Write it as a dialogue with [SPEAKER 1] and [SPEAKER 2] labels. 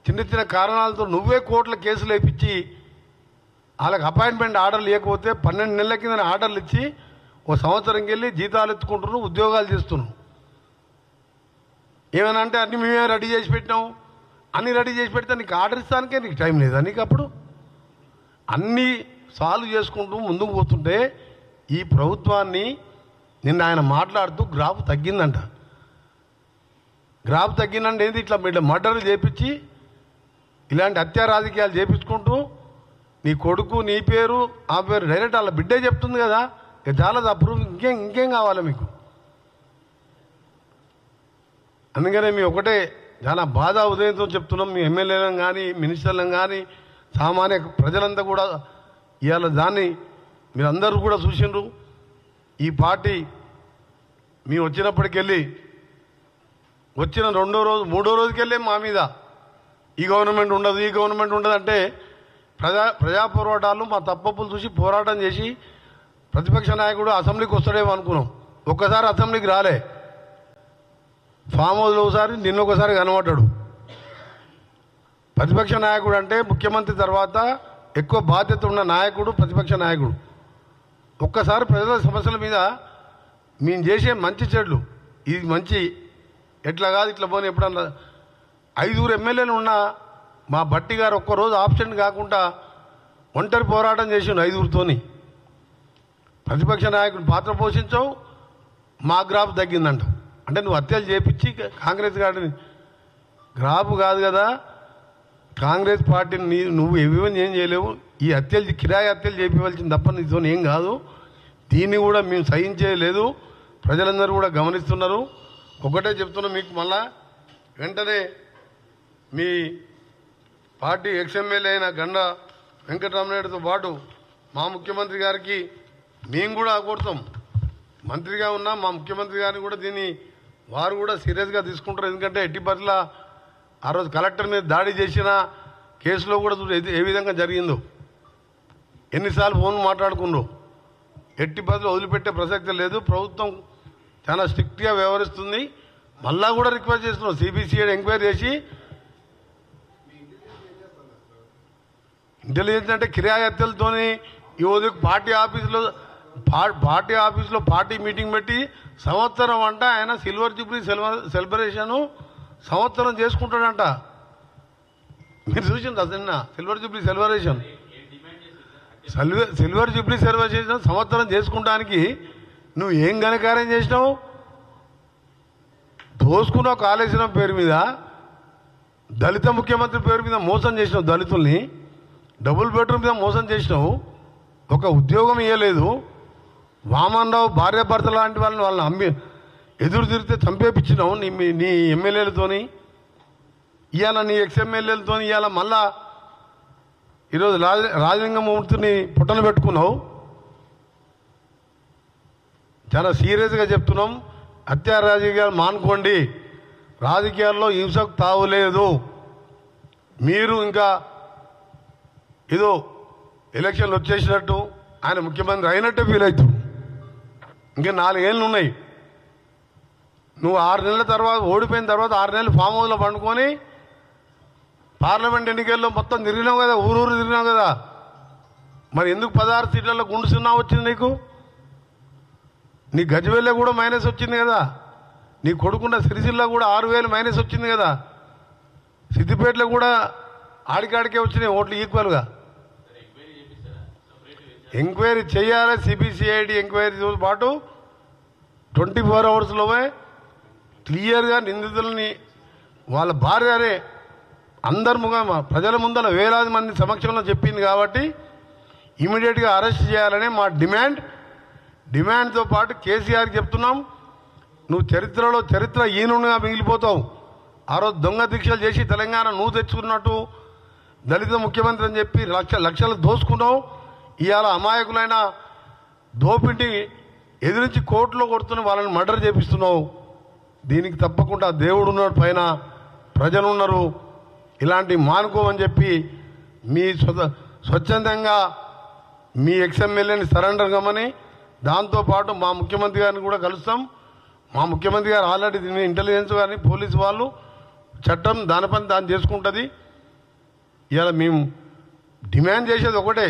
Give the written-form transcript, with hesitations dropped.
[SPEAKER 1] చిన్న చిన్న కారణాలతో నువ్వే కోర్టుల కేసులు వేయించి వాళ్ళకి అపాయింట్మెంట్ ఆర్డర్లు ఇవ్వకపోతే 12 నెలల కింద ఆర్డర్లు ఇచ్చి ఓ సంవత్సరంకి వెళ్ళి జీతాలు ఎత్తుకుంటున్నావు, ఉద్యోగాలు చేస్తున్నావు. ఏమైనా అంటే అన్ని మేమే రెడీ చేసి పెట్టినావు, అన్నీ రెడీ చేసి పెడితే నీకు ఆర్డర్ ఇస్తానికే నీకు టైం లేదా? నీకు అప్పుడు అన్నీ సాల్వ్ చేసుకుంటూ ముందుకు పోతుంటే ఈ ప్రభుత్వాన్ని నిన్న ఆయన మాట్లాడుతూ గ్రాఫ్ తగ్గిందంట. గ్రాఫ్ తగ్గిందంటే ఏంది? ఇట్లా మర్డర్లు చేపించి ఇలాంటి హత్యా రాజకీయాలు చేపించుకుంటూ నీ కొడుకు నీ పేరు ఆ పేరు డైరెక్ట్ వాళ్ళ బిడ్డే చెప్తుంది కదా, ఇక చాలా అప్రూవ్. ఇంకేం కావాలి మీకు? అందుకనే మీ ఒకటే చాలా బాధ ఉదయంతో చెప్తున్నాం. మీ ఎమ్మెల్యేలను కానీ మినిస్టర్లను కానీ సామాన్య ప్రజలంతా కూడా ఇవాళ దాన్ని మీరందరూ కూడా చూసిండ్రు. ఈ పార్టీ మేము వచ్చినప్పటికెళ్ళి వచ్చిన 2వ రోజు 3వ రోజుకెళ్ళే మా మీద ఈ గవర్నమెంట్ ఉండదు ఈ గవర్నమెంట్ ఉండదు అంటే ప్రజా పోరాటాలు మా తప్పప్పులు చూసి పోరాటం చేసి ప్రతిపక్ష నాయకుడు అసెంబ్లీకి వస్తాడేమో అనుకున్నాం. ఒక్కసారి అసెంబ్లీకి రాలే. ఫామ్ హౌస్లో ఒకసారి నిన్నొకసారి కనబడ్డాడు. ప్రతిపక్ష నాయకుడు అంటే ముఖ్యమంత్రి తర్వాత ఎక్కువ బాధ్యత ఉన్న నాయకుడు ప్రతిపక్ష నాయకుడు. ఒక్కసారి ప్రజల సమస్యల మీద మేము చేసే మంచి చెడ్లు ఇది మంచి ఎట్లా కాదు ఇట్లా పోనీ ఎప్పుడన్నా 5 ఎమ్మెల్యేలు ఉన్న మా బట్టి గారు ఒక్కరోజు ఆబ్సెంట్ కాకుండా ఒంటరి పోరాటం చేసిండు 5తోని. ప్రతిపక్ష నాయకుడు పాత్ర పోషించావు, మా గ్రాఫ్ తగ్గిందంట. అంటే నువ్వు హత్యలు చేపించి కాంగ్రెస్ గారిని గ్రాఫ్ కాదు కదా, కాంగ్రెస్ పార్టీని నువ్వు ఏమేమి ఏం చేయలేవు. ఈ హత్యలు కిరాయి హత్యలు చేపించవలసింది తప్ప నీతో ఏం కాదు. దీన్ని కూడా మేము సహించేయలేదు. ప్రజలందరూ కూడా గమనిస్తున్నారు. ఒకటే చెప్తున్నాం మీకు, మళ్ళా వెంటనే మీ పార్టీ ఎక్స్ఎమ్మెల్యే అయిన గండ వెంకటరామనాయుడుతో పాటు మా ముఖ్యమంత్రి గారికి మేము కూడా కోరుతాం. మంత్రిగా ఉన్నా మా ముఖ్యమంత్రి గారిని కూడా దీన్ని వారు కూడా సీరియస్గా తీసుకుంటారు. ఎందుకంటే ఎట్టి పరిస్థితుల్లో ఆ రోజు కలెక్టర్ మీద దాడి చేసిన కేసులో కూడా ఏ విధంగా జరిగిందో, ఎన్నిసార్లు ఫోన్ మాట్లాడుకున్నారో, ఎట్టి పరిస్థితుల్లో వదిలిపెట్టే ప్రసక్తి లేదు. ప్రభుత్వం చాలా స్ట్రిక్ట్గా వ్యవహరిస్తుంది. మళ్ళా కూడా రిక్వెస్ట్ చేస్తున్నాం, సిబిసిఐడి ఎంక్వైరీ చేసి ఇంటెలిజెన్స్ అంటే కిరాయి హత్యలతోని ఈ ఉదయం పార్టీ ఆఫీసులో పార్టీ మీటింగ్ పెట్టి సంవత్సరం అంట ఆయన సిల్వర్ జూబ్లీ సెలబ్రేషను సంవత్సరం చేసుకుంటాడంట. మీరు చూసింది అదన్నా సిల్వర్ జూబ్లీ సెలబ్రేషన్ సంవత్సరం చేసుకుంటానికి నువ్వు ఏం ఘనకార్యం చేసినావు? దోసుకున్నావు కాళేశ్వరం పేరు మీద, దళిత ముఖ్యమంత్రి పేరు మీద మోసం చేసినావు, దళితుల్ని డబుల్ బెడ్రూమ్ మీద మోసం చేసినావు, ఒక ఉద్యోగం ఇవ్వలేదు. వామన్ రావు భార్య భర్త లాంటి వాళ్ళని ఎదురు తిరిగితే చంపేపించినావు నీ ఎమ్మెల్యేలతోని. ఇవాళ నీ ఎక్స్ఎమ్మెల్యేలతో ఇవాళ మళ్ళా ఈరోజు రాజలింగమూర్తిని పుట్టన పెట్టుకున్నావు. చాలా సీరియస్గా చెప్తున్నాం, హత్యా రాజకీయాలు మానుకోండి. రాజకీయాల్లో హింసకు తావులేదు. మీరు ఇంకా ఏదో ఎలక్షన్లు వచ్చేసినట్టు ఆయన ముఖ్యమంత్రి అయినట్టే ఫీల్ అవుతావు. ఇంకా 4 ఏళ్ళు ఉన్నాయి. నువ్వు 6 నెలల తర్వాత ఓడిపోయిన తర్వాత 6 నెలలు ఫామ్ హౌస్లో పండుకొని పార్లమెంట్ ఎన్నికల్లో మొత్తం తిరిగినావు కదా, ఊరూరు తిరిగినావు కదా. మరి ఎందుకు 16 సీట్లలో గుండు 0 వచ్చింది నీకు? నీ గజ్వేల్లో కూడా మైనస్ వచ్చింది కదా, నీ కొడుకున్న సిరిసిల్ల కూడా 6,000 మైనస్ వచ్చింది కదా, సిద్దిపేటలో కూడా ఆడికాడికే వచ్చినాయి ఓట్లు ఈక్వల్గా. ఎంక్వైరీ చేయాలి. సిబిసిఐడి ఎంక్వైరీతో పాటు 24 అవర్స్లోనే క్లియర్గా నిందితులని వాళ్ళ భార్యనే అందరి ప్రజల ముందర వేలాది మంది సమక్షంలో చెప్పింది కాబట్టి ఇమీడియట్గా అరెస్ట్ చేయాలనే మా డిమాండ్తో పాటు కేసీఆర్కి చెప్తున్నాం, నువ్వు చరిత్ర ఈనుగా మిగిలిపోతావు. ఆ రోజు దొంగ దీక్షలు చేసి తెలంగాణ నువ్వు తెచ్చుకున్నట్టు దళిత ముఖ్యమంత్రి అని చెప్పి లక్షలు దోసుకున్నావు. ఇవాళ అమాయకులైన దోపిడి ఎదిరించి కోర్టులో కొడుతున్న వాళ్ళని మర్డర్ చేపిస్తున్నావు. దీనికి తప్పకుండా దేవుడు ఉన్నాడు, పైన ప్రజలు ఉన్నారు. ఇలాంటి మానుకోమని చెప్పి మీ స్వచ్ఛందంగా మీ ఎక్స్ఎమ్మెల్యేని సరెండర్ కమ్మని, దాంతోపాటు మా ముఖ్యమంత్రి గారిని కూడా కలుస్తాం. మా ముఖ్యమంత్రి గారు ఆల్రెడీ దీన్ని ఇంటెలిజెన్స్ కానీ పోలీసు వాళ్ళు చట్టం దాని పని దాన్ని చేసుకుంటుంది. ఇవాళ మేము డిమాండ్ చేసేది ఒకటే,